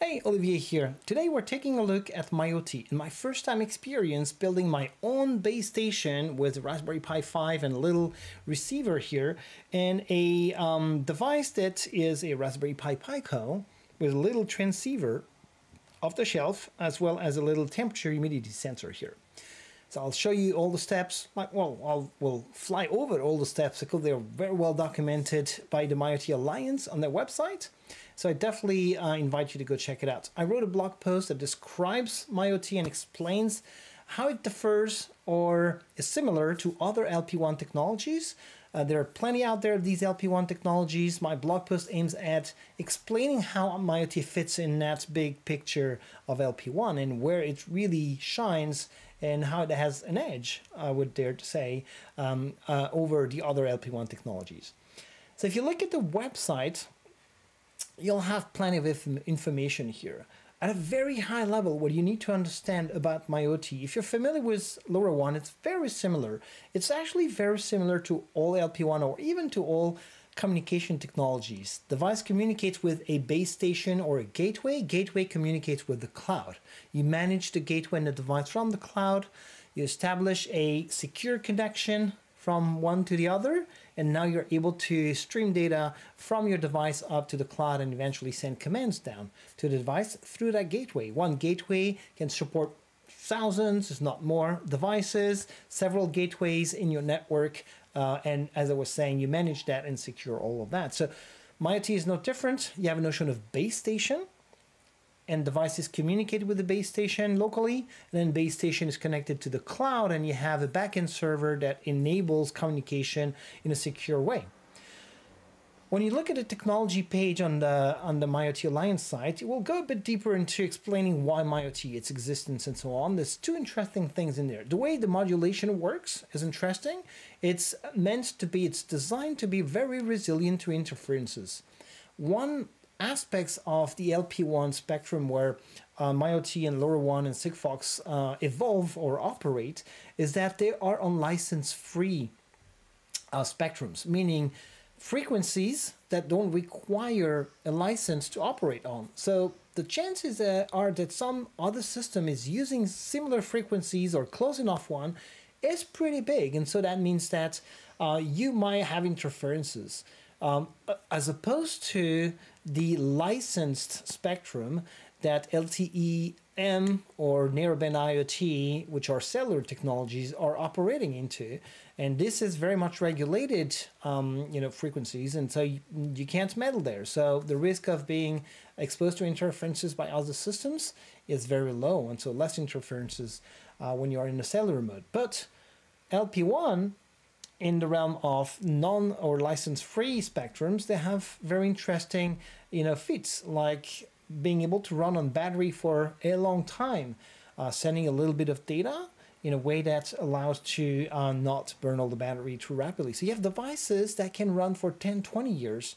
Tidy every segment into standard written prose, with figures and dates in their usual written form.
Hey, Olivier here. Today we're taking a look at MyOT and my first time experience building my own base station with Raspberry Pi 5 and a little receiver here and a device that is a Raspberry Pi Pico with a little transceiver off the shelf as well as a little temperature humidity sensor here. So I'll show you all the steps, we'll fly over all the steps because they're very well documented by the MyOT Alliance on their website. So I definitely invite you to go check it out. I wrote a blog post that describes MyOT and explains how it differs or is similar to other LP1 technologies. There are plenty out there of these LP1 technologies. My blog post aims at explaining how MyOT fits in that big picture of LP1 and where it really shines and how it has an edge, I would dare to say, over the other LP1 technologies. So if you look at the website, you'll have plenty of information here. At a very high level, what you need to understand about MyOT, if you're familiar with LoRaWAN, it's very similar. It's actually very similar to all LP1 or even to all communication technologies. Device communicates with a base station or a gateway. Gateway communicates with the cloud. You manage the gateway and the device from the cloud. You establish a secure connection from one to the other, and now you're able to stream data from your device up to the cloud and eventually send commands down to the device through that gateway. One gateway can support thousands, if not more, devices, several gateways in your network, and as I was saying, you manage that and secure all of that. So MyOT is no different. You have a notion of base station, and devices communicate with the base station locally, and then base station is connected to the cloud, and you have a backend server that enables communication in a secure way. When you look at the technology page on the MyOT Alliance site, it will go a bit deeper into explaining why MyOT, its existence, and so on. There's two interesting things in there. The way the modulation works is interesting. It's designed to be very resilient to interferences. One aspects of the LP1 spectrum where MyOT and LoRaWAN and Sigfox evolve or operate is that they are on license-free spectrums, meaning frequencies that don't require a license to operate on. So the chances are that some other system is using similar frequencies or close enough one is pretty big, and so that means that you might have interferences. As opposed to the licensed spectrum that LTE-M or narrowband IoT, which are cellular technologies, are operating into. And this is very much regulated frequencies, and so you can't meddle there. So the risk of being exposed to interferences by other systems is very low, and so less interferences when you are in the cellular mode. But LP1, in the realm of non or license-free spectrums, they have very interesting, feats, like being able to run on battery for a long time, sending a little bit of data in a way that allows to not burn all the battery too rapidly. So you have devices that can run for 10, 20 years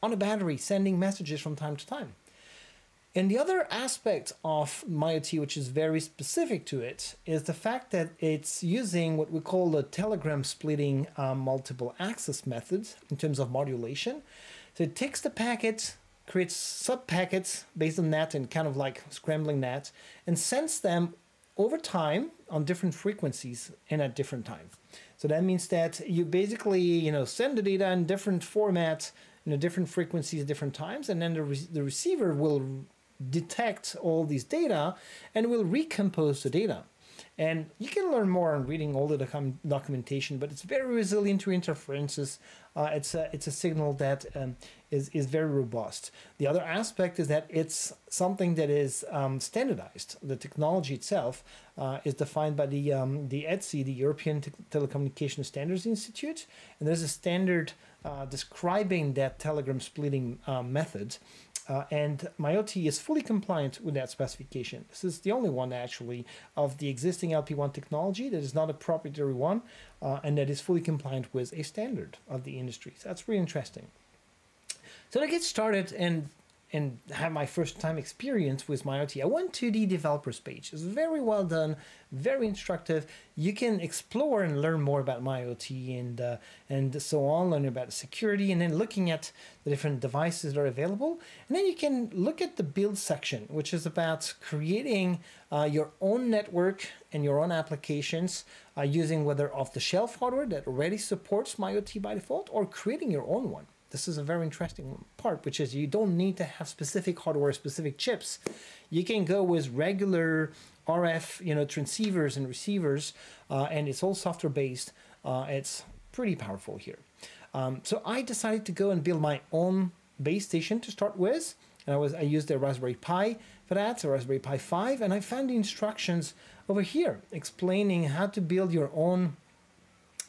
on a battery, sending messages from time to time. And the other aspect of MyOT, which is very specific to it, is the fact that it's using what we call the telegram splitting multiple access methods in terms of modulation. So it takes the packet, creates sub-packets based on that and kind of like scrambling that, and sends them over time on different frequencies and at different times. So that means that you basically, send the data in different formats, different frequencies at different times, and then the receiver will detect all these data and will recompose the data. And you can learn more on reading all the documentation, but it's very resilient to interferences. It's a signal that is very robust. The other aspect is that it's something that is standardized. The technology itself is defined by the ETSI, the European Telecommunication Standards Institute, and there's a standard describing that telegram splitting method. And MyOT is fully compliant with that specification. This is the only one, actually, of the existing LP1 technology that is not a proprietary one and that is fully compliant with a standard of the industry. So that's really interesting. So to get started and and have my first time experience with MyOT, I went to the developers page. It's very well done, very instructive. You can explore and learn more about MyOT and so on, learn about security, and then looking at the different devices that are available. And then you can look at the build section, which is about creating your own network and your own applications using whether off-the-shelf hardware that already supports MyOT by default or creating your own one. This is a very interesting part, which is you don't need to have specific hardware, specific chips. You can go with regular RF, transceivers and receivers, and it's all software based. It's pretty powerful here. So I decided to go and build my own base station to start with, and I used a Raspberry Pi for that, so Raspberry Pi 5, and I found the instructions over here explaining how to build your own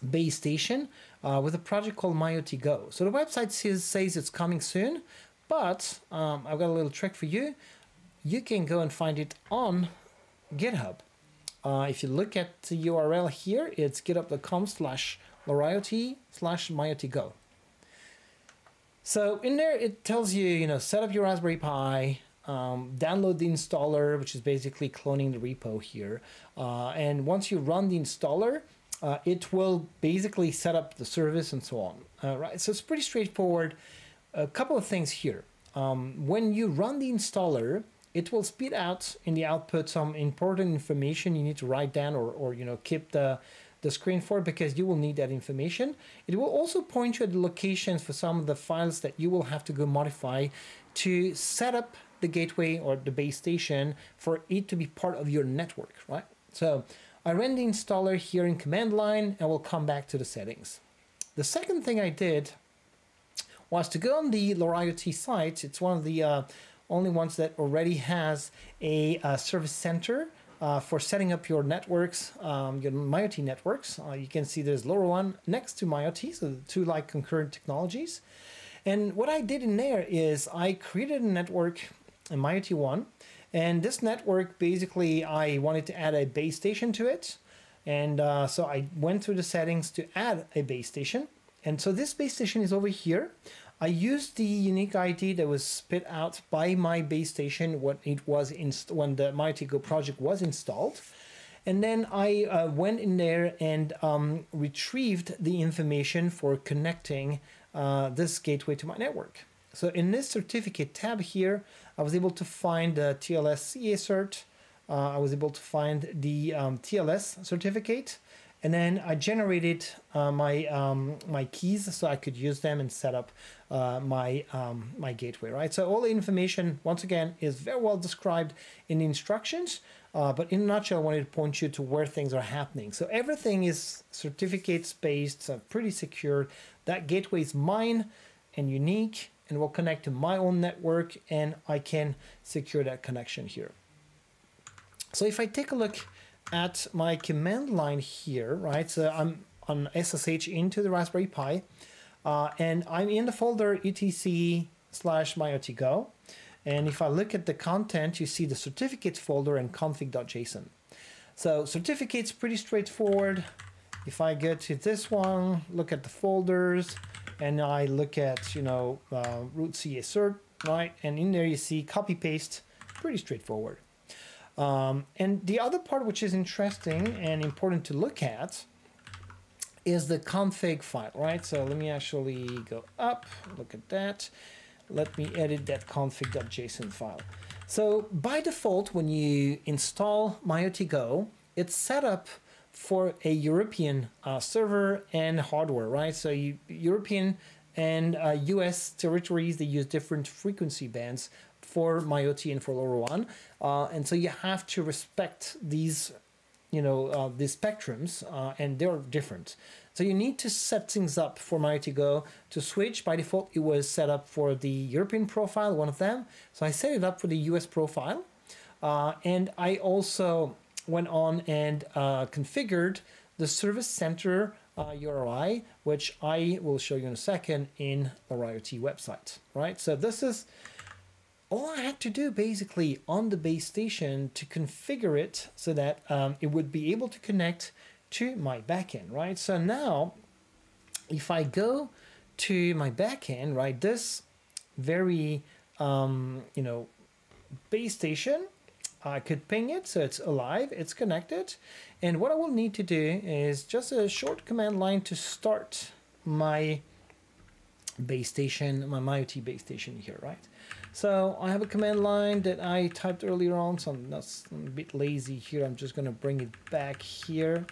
base station with a project called MyOT Go. So the website says it's coming soon, but I've got a little trick for you. You can go and find it on GitHub. If you look at the URL here, it's github.com/loriot/myotgo. So in there, it tells you, set up your Raspberry Pi, download the installer, which is basically cloning the repo here. And once you run the installer, it will basically set up the service and so on. Right, so it's pretty straightforward. A couple of things here. When you run the installer, it will spit out in the output some important information you need to write down or keep the screen for, because you will need that information. It will also point you at the locations for some of the files that you will have to go modify to set up the gateway or the base station for it to be part of your network, right? So I ran the installer here in command line, and we'll come back to the settings. The second thing I did was to go on the LoRiOT site. It's one of the only ones that already has a service center for setting up your networks, your MyOT networks. You can see there's LoRaWAN next to MyOT, so the two like concurrent technologies. And what I did in there is I created a network in MyOT 1. And this network, basically, I wanted to add a base station to it. And so I went through the settings to add a base station. And so this base station is over here. I used the unique ID that was spit out by my base station when it was when the MyOT Go project was installed. And then I went in there and retrieved the information for connecting this gateway to my network. So in this certificate tab here, I was able to find the TLS CA cert. I was able to find the TLS certificate, and then I generated my keys so I could use them and set up my gateway, right? So all the information, once again, is very well described in the instructions, but in a nutshell, I wanted to point you to where things are happening. So everything is certificates based, so pretty secure. That gateway is mine and unique, and will connect to my own network, and I can secure that connection here. So if I take a look at my command line here, right, so I'm on SSH into the Raspberry Pi, and I'm in the folder etc/myotgo, and if I look at the content, you see the certificates folder and config.json. So certificates, pretty straightforward. If I go to this one, look at the folders, and I look at, root CA cert, right? And in there you see copy paste, pretty straightforward. And the other part which is interesting and important to look at is the config file, right? So let me actually go up, look at that. Let me edit that config.json file. So by default, when you install MyOT Go, it's set up for a European server and hardware, right? So European and US territories, they use different frequency bands for MyOT and for LoRaWAN. And so you have to respect these, these spectrums, and they're different. So you need to set things up for MyOT Go to switch. By default, it was set up for the European profile, one of them. So I set it up for the US profile. And I also went on and configured the service center URI, which I will show you in a second in the LoRiOT website, right? So this is all I had to do basically on the base station to configure it so that it would be able to connect to my backend, right? So now, if I go to my backend, right, this very you know, base station. I could ping it so it's alive, it's connected. And what I will need to do is just a short command line to start my base station, my IoT base station here, right? So I have a command line that I typed earlier on, so I'm a bit lazy here. I'm just gonna bring it back here.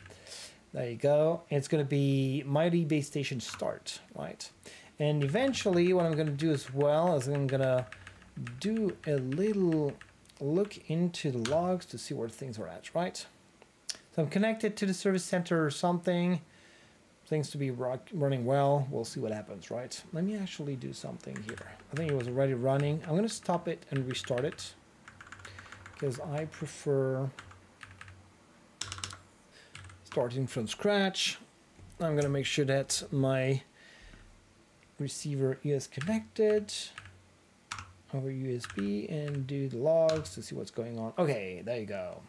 There you go. It's gonna be IoT base station start, right? And eventually what I'm gonna do as well is I'm gonna do a little look into the logs to see where things are at, right? So I'm connected to the service center or something. Things to be running well. We'll see what happens, right? Let me actually do something here. I think it was already running. I'm going to stop it and restart it because I prefer starting from scratch. I'm going to make sure that my receiver is connected over USB and do the logs to see what's going on. Okay, there you go.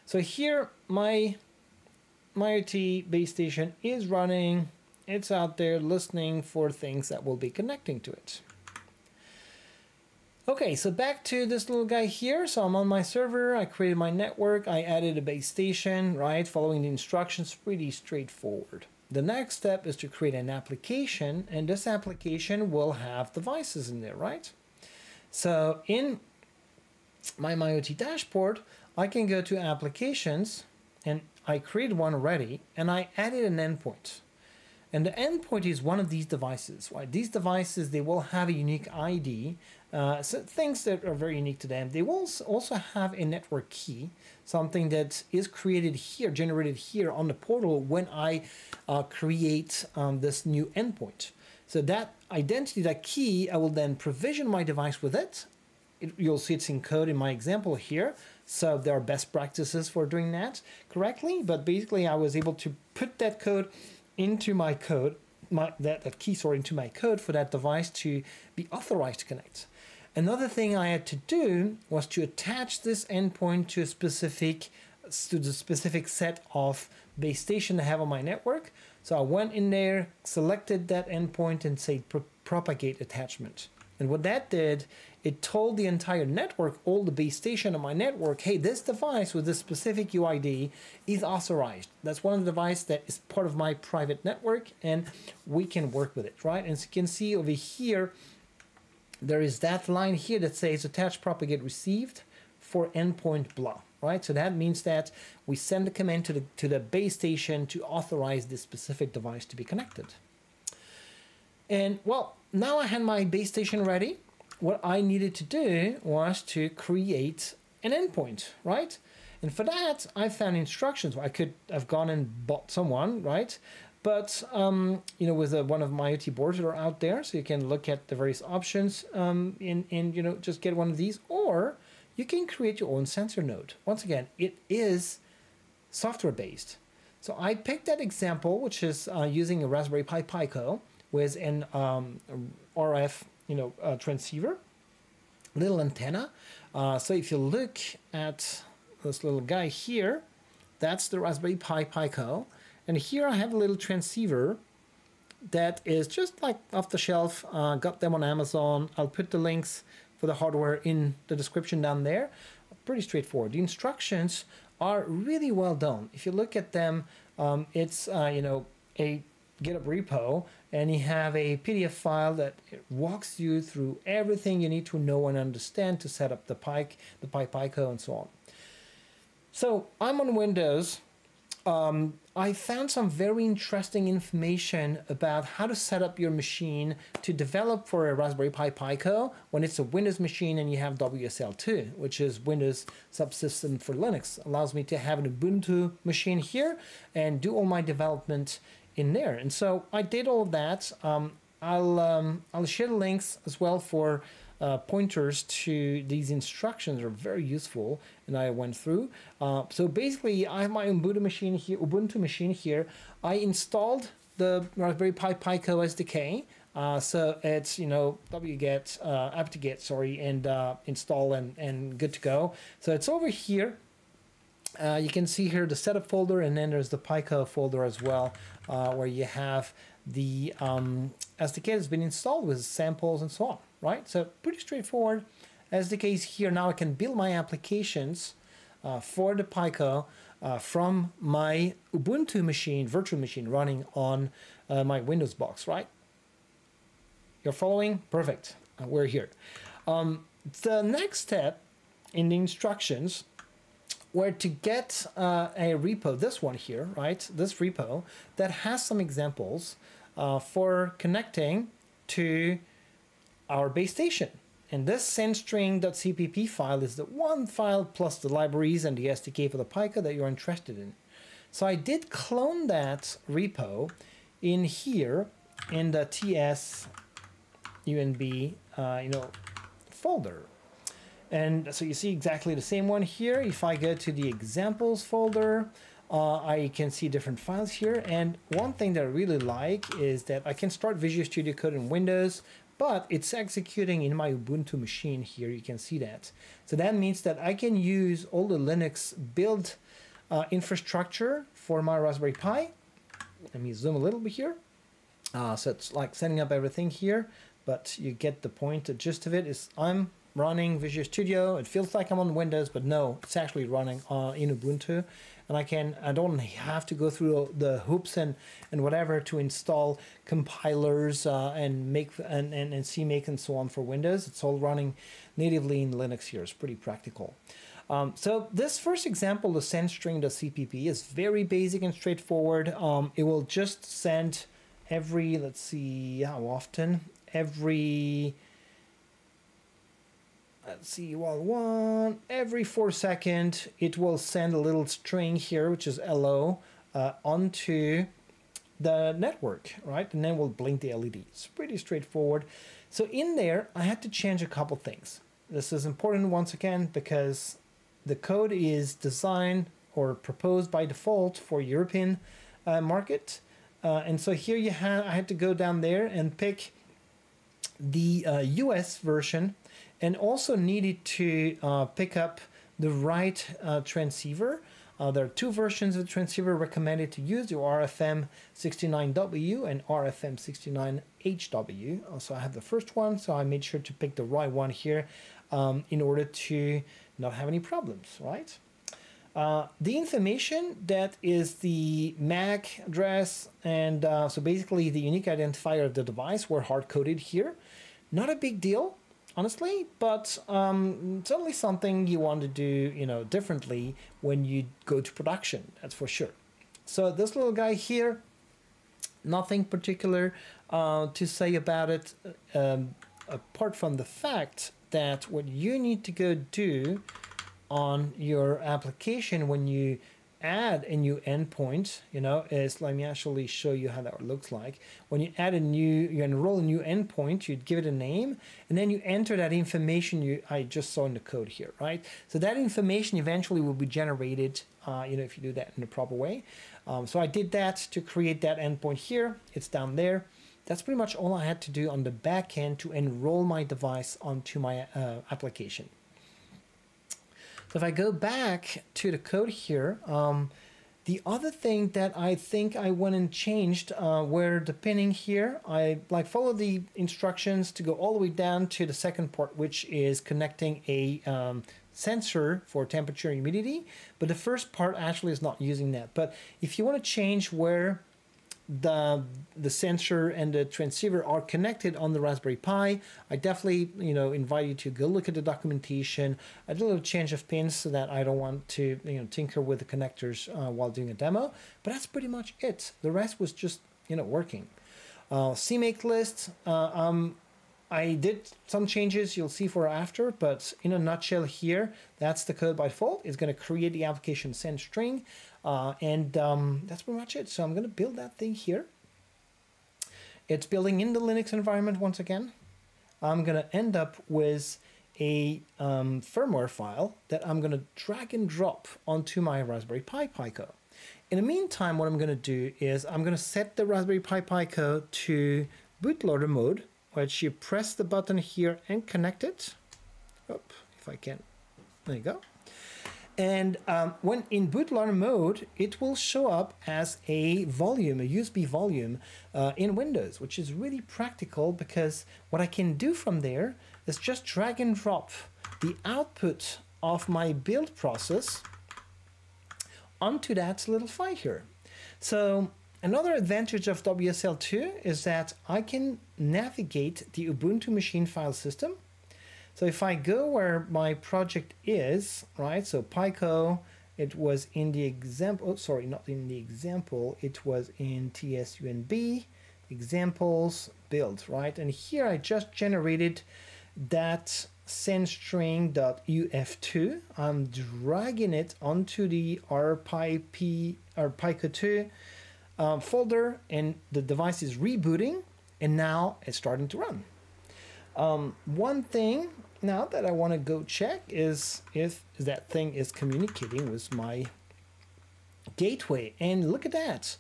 So here my IoT base station is running. It's out there listening for things that will be connecting to it. Okay, so back to this little guy here. So I'm on my server, I created my network, I added a base station, right? Following the instructions, pretty straightforward. The next step is to create an application, and this application will have devices in there, right? So in my IoT dashboard, I can go to applications, and I created one already, and I added an endpoint. And the endpoint is one of these devices, right? These devices, they will have a unique ID, so things that are very unique to them. They will also have a network key, something that is created here, generated here on the portal when I create this new endpoint. So that identity, that key, I will then provision my device with it. You'll see it's in code in my example here. So there are best practices for doing that correctly. But basically, I was able to put that code into my code, that key, sorry, into my code for that device to be authorized to connect. Another thing I had to do was to attach this endpoint to the specific set of base station I have on my network. So I went in there, selected that endpoint and said propagate attachment. And what that did, it told the entire network, all the base station on my network, hey, this device with this specific UID is authorized. That's one of the devices that is part of my private network, and we can work with it, right? And as you can see over here, there is that line here that says attach propagate received for endpoint blah, right? So that means that we send the command to the base station to authorize this specific device to be connected. And well, now I had my base station ready. What I needed to do was to create an endpoint, right? And for that, I found instructions. I could have gone and bought someone, right? But, you know, with one of my IoT boards that are out there, so you can look at the various options and, you know, just get one of these, or you can create your own sensor node. Once again, it is software-based. So I picked that example, which is using a Raspberry Pi Pico with an RF, you know, transceiver, little antenna. So if you look at this little guy here, that's the Raspberry Pi Pico. And here I have a little transceiver that is just like off the shelf, got them on Amazon. I'll put the links for the hardware in the description down there. Pretty straightforward. The instructions are really well done. If you look at them, it's, you know, a GitHub repo, and you have a PDF file that walks you through everything you need to know and understand to set up the Pi Pico and so on. So I'm on Windows. I found some very interesting information about how to set up your machine to develop for a Raspberry Pi Pico when it's a Windows machine and you have WSL2, which is Windows subsystem for Linux. Allows me to have an Ubuntu machine here and do all my development in there. And so I did all of that. I'll share the links as well for pointers to these instructions. Are very useful, and I went through. So basically, I have my Ubuntu machine here. I installed the Raspberry Pi Pico SDK. So it's, you know, wget, apt-get, sorry, and install and good to go. So it's over here. You can see here the setup folder, and then there's the Pico folder as well, where you have the SDK that's been installed with samples and so on. right? So pretty straightforward. As the case here, now I can build my applications for the Pico from my Ubuntu machine, virtual machine, running on my Windows box, right? You're following? Perfect. We're here. The next step in the instructions were to get a repo, this one here, right? This repo that has some examples for connecting to our base station. And this sendstring.cpp file is the one file plus the libraries and the SDK for the Pico that you're interested in. So I did clone that repo in here in the TS-UNB folder. And so you see exactly the same one here. If I go to the examples folder, I can see different files here. And one thing that I really like is that I can start Visual Studio Code in Windows, but it's executing in my Ubuntu machine here. You can see that. So that means that I can use all the Linux build infrastructure for my Raspberry Pi. Let me zoom a little bit here. So it's like setting up everything here, but you get the point. The gist of it is I'm running Visual Studio. It feels like I'm on Windows, but no, it's actually running in Ubuntu. And I don't have to go through the hoops and whatever to install compilers and make and CMake and so on for Windows. It's all running natively in Linux here. It's pretty practical. So this first example, the sendstring.cpp, is very basic and straightforward. It will just send every, let's see how often, every every 4 seconds, it will send a little string here, which is LO, onto the network, right? And then we'll blink the LED. It's pretty straightforward. So in there, I had to change a couple things. This is important once again because the code is designed or proposed by default for European market. And so here I had to go down there and pick the US version, and also needed to pick up the right transceiver. There are two versions of the transceiver recommended to use, the RFM69W and RFM69HW. So I have the first one, so I made sure to pick the right one here in order to not have any problems, right? The information that is the MAC address and so basically the unique identifier of the device were hard-coded here. Not a big deal, honestly, but certainly something you want to do, differently when you go to production. That's for sure. So this little guy here, nothing particular to say about it, apart from the fact that what you need to go do on your application when you add a new endpoint, is, let me actually show you how that looks like. When you enroll a new endpoint, you'd give it a name, and then you enter that information I just saw in the code here, right? So that information eventually will be generated, if you do that in the proper way. So I did that to create that endpoint here. It's down there. That's pretty much all I had to do on the back end to enroll my device onto my application. So if I go back to the code here, the other thing that I think I went and changed were the pinning here. I followed the instructions to go all the way down to the second part, which is connecting a sensor for temperature and humidity. But the first part actually is not using that. But if you want to change where the sensor and the transceiver are connected on the Raspberry Pi, I definitely invite you to go look at the documentation. I did a little change of pins so that I don't want to tinker with the connectors while doing a demo, but that's pretty much it. The rest was just working. CMake list, I did some changes you'll see for after, but in a nutshell here, that's the code by default. It's going to create the application send string. And that's pretty much it. So I'm going to build that thing here. It's building in the Linux environment once again. I'm going to end up with a firmware file that I'm going to drag and drop onto my Raspberry Pi Pico. In the meantime, what I'm going to do is I'm going to set the Raspberry Pi Pico to bootloader mode, which you press the button here and connect it. Oh, if I can. There you go. And when in bootloader mode, it will show up as a volume, a USB volume in Windows, which is really practical because what I can do from there is just drag and drop the output of my build process onto that little file here. So another advantage of WSL2 is that I can navigate the Ubuntu machine file system. So if I go where my project is, right, so Pico, it was in the example, oh, sorry, not in the example, it was in TSUNB, examples, build, right? And here I just generated that sendstring.uf2. I'm dragging it onto the Pico2 folder, and the device is rebooting, and now it's starting to run. One thing now that I want to go check is if that thing is communicating with my gateway. And look at that.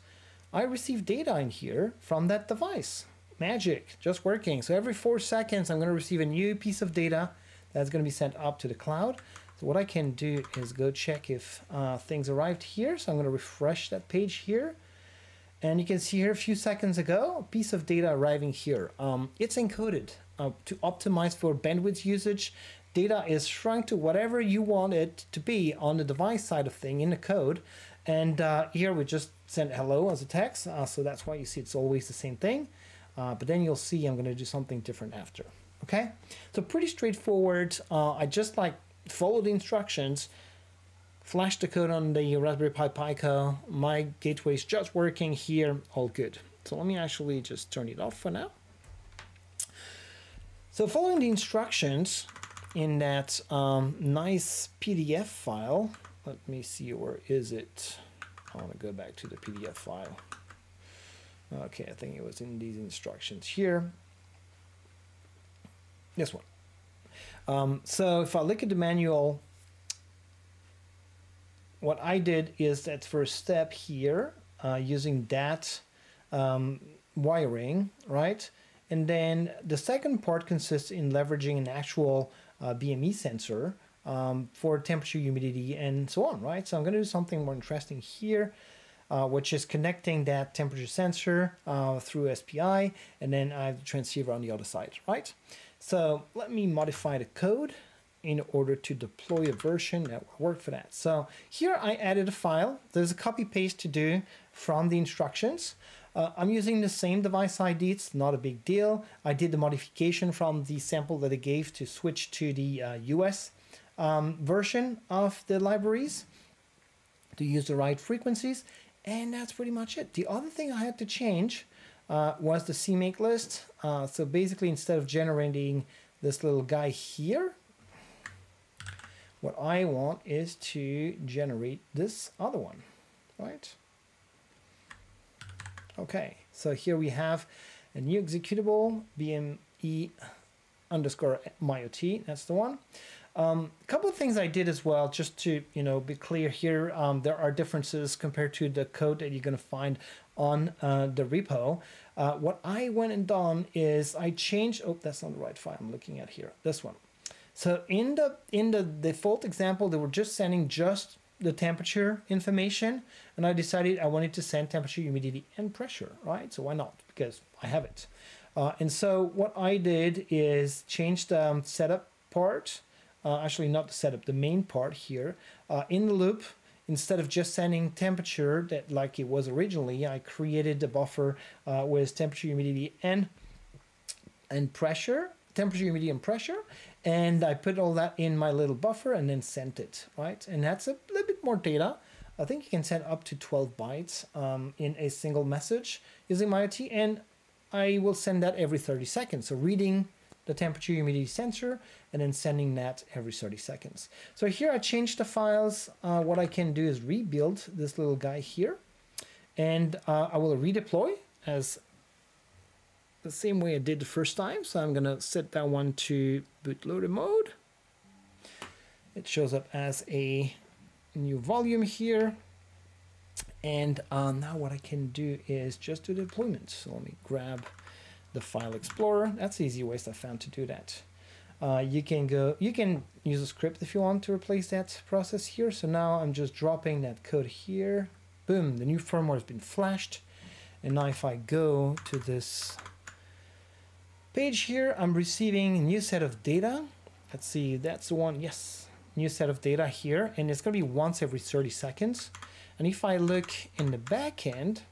I receive data in here from that device. Magic, just working. So every 4 seconds, I'm going to receive a new piece of data that's going to be sent up to the cloud. So what I can do is go check if things arrived here. So I'm going to refresh that page here. And you can see here a few seconds ago, a piece of data arriving here. It's encoded to optimize for bandwidth usage. Data is shrunk to whatever you want it to be on the device side of thing in the code. And here we just sent hello as a text. So that's why you see it's always the same thing. But then you'll see I'm going to do something different after. Okay, so pretty straightforward. I just like follow the instructions, flash the code on the Raspberry Pi Pico. My gateway is just working here, all good. So let me actually just turn it off for now. So following the instructions in that nice PDF file, let me see, where is it? I want to go back to the PDF file. Okay, I think it was in these instructions here. This one. So if I look at the manual, what I did is that first step here, using that wiring, right? And then the second part consists in leveraging an actual BME sensor for temperature, humidity, and so on, right? So I'm going to do something more interesting here, which is connecting that temperature sensor through SPI, and then I have the transceiver on the other side, right? So let me modify the code in order to deploy a version that will work for that. So here I added a file. There's a copy paste to do from the instructions. I'm using the same device ID. It's not a big deal. I did the modification from the sample that I gave to switch to the US version of the libraries to use the right frequencies. And that's pretty much it. The other thing I had to change was the CMake list. So basically, instead of generating this little guy here, what I want is to generate this other one, right? Okay, so here we have a new executable, BME underscore myot, that's the one. A couple of things I did as well, just to be clear here. There are differences compared to the code that you're going to find on the repo. What I went and done is I changed. Oh, that's not the right file I'm looking at here. This one. So in the default example, they were just sending just the temperature information, and I decided I wanted to send temperature, humidity, and pressure. Right? So why not? Because I have it. And so what I did is change the setup part. Actually, not the setup, the main part here. In the loop, instead of just sending temperature that like it was originally, I created a buffer with temperature, humidity, and pressure. Temperature, humidity, and pressure. And I put all that in my little buffer and then sent it, right? And that's a little bit more data. I think you can send up to 12 bytes in a single message using myot, and I will send that every 30 seconds. So reading the temperature humidity sensor and then sending that every 30 seconds. So here I changed the files. What I can do is rebuild this little guy here, and I will redeploy as the same way I did the first time. So I'm gonna set that one to bootloader mode. It shows up as a new volume here. And now what I can do is just do deployment. So let me grab the file explorer. That's the easy ways I found to do that. You can use a script if you want to replace that process here. So now I'm just dropping that code here. Boom, the new firmware has been flashed. And now if I go to this page here, I'm receiving a new set of data. Let's see, that's the one, yes, new set of data here. And it's gonna be once every 30 seconds. And if I look in the back end,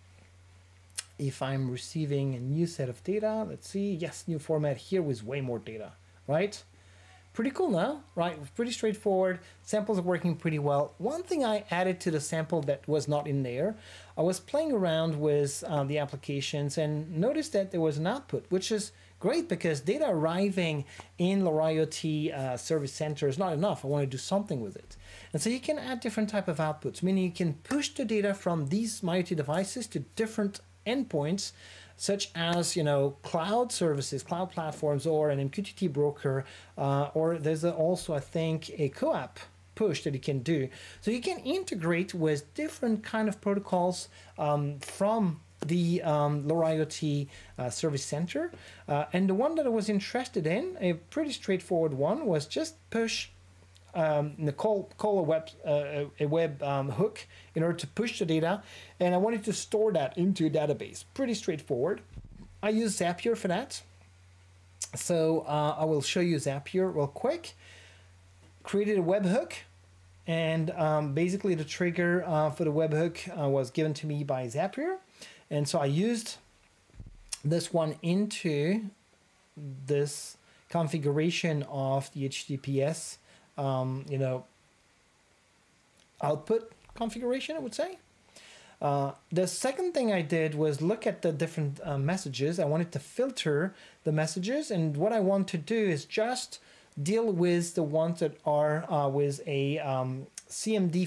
if I'm receiving a new set of data, let's see, yes, new format here with way more data, right? Pretty cool now, right? Pretty straightforward. Samples are working pretty well. One thing I added to the sample that was not in there, I was playing around with the applications and noticed that there was an output, which is great because data arriving in LoRaIoT Service Center is not enough. I want to do something with it. And so you can add different type of outputs, meaning you can push the data from these MyoT devices to different endpoints, such as, you know, cloud services, cloud platforms, or an MQTT broker, or there's also, I think, a CoAP push that you can do. So you can integrate with different kind of protocols from the LoRaIoT Service Center. And the one that I was interested in, a pretty straightforward one, was just push call a web hook in order to push the data, and I wanted to store that into a database. Pretty straightforward. I use Zapier for that. So I will show you Zapier real quick. Created a webhook, and basically the trigger for the webhook was given to me by Zapier. And so I used this one into this configuration of the HTTPS you know, output configuration, I would say. The second thing I did was look at the different messages. I wanted to filter the messages, and what I want to do is just deal with the ones that are with a CMD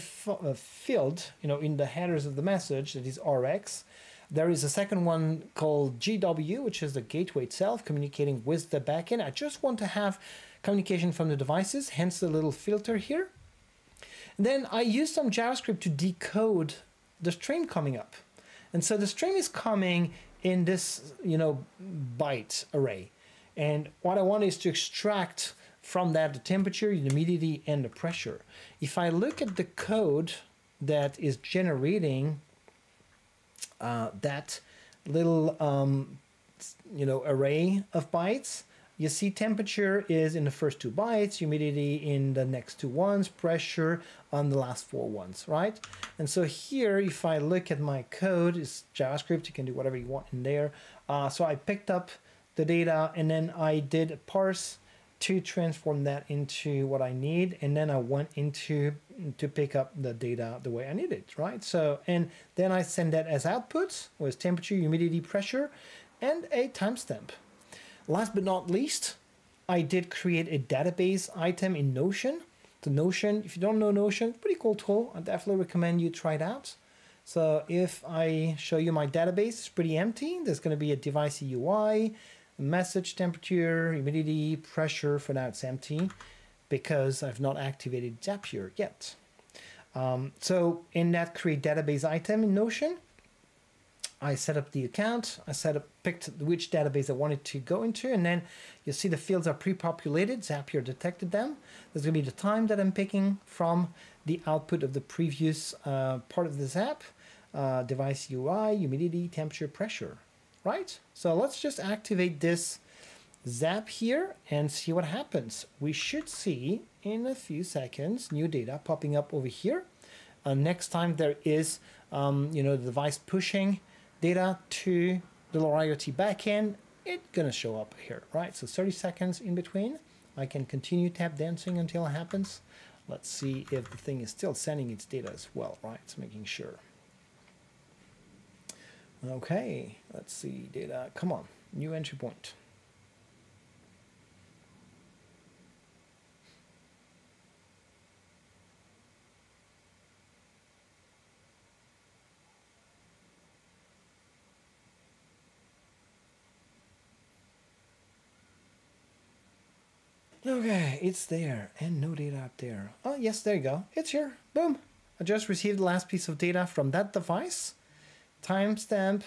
field, you know, in the headers of the message, that is RX. There is a second one called GW, which is the gateway itself, communicating with the backend. I just want to have communication from the devices, hence the little filter here. And then I use some JavaScript to decode the stream coming up. And so the stream is coming in this, you know, byte array. And what I want is to extract from that the temperature, the humidity, and the pressure. If I look at the code that is generating that little, you know, array of bytes, you see temperature is in the first 2 bytes, humidity in the next 2 ones, pressure on the last 4 ones, right? And so here, if I look at my code, it's JavaScript, you can do whatever you want in there. So I picked up the data, and then I did a parse to transform that into what I need, and then I went into to pick up the data the way I need it, right? So, and then I send that as outputs with temperature, humidity, pressure, and a timestamp. Last but not least, I did create a database item in Notion. The Notion, if you don't know Notion, pretty cool tool. I definitely recommend you try it out. So if I show you my database, it's pretty empty. There's going to be a device UI, a message, temperature, humidity, pressure. For now it's empty because I've not activated Zapier yet. So in that create database item in Notion, I set up the account, picked which database I wanted to go into, and then you see the fields are pre-populated. Zapier detected them. There's going to be the time that I'm picking from the output of the previous part of this app, device UI, humidity, temperature, pressure, right? So let's just activate this Zap here and see what happens. We should see in a few seconds new data popping up over here. Next time there is, you know, the device pushing data to the LoRaIoT backend, it's gonna show up here, right? So 30 seconds in between. I can continue tap dancing until it happens. Let's see if the thing is still sending its data as well, right? So making sure. Okay, let's see data. Come on, new entry point. Okay, it's there, and no data up there. Oh, yes, there you go. It's here. Boom. I just received the last piece of data from that device. Timestamp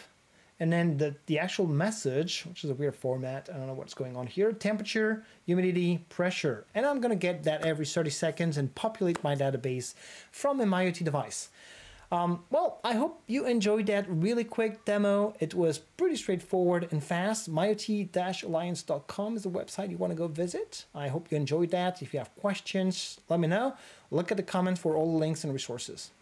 and then the actual message, which is a weird format. I don't know what's going on here. Temperature, humidity, pressure. And I'm going to get that every 30 seconds and populate my database from a MyOT device. Well, I hope you enjoyed that really quick demo. It was pretty straightforward and fast. MyOT-alliance.com is the website you want to go visit. I hope you enjoyed that. If you have questions, let me know. Look at the comments for all the links and resources.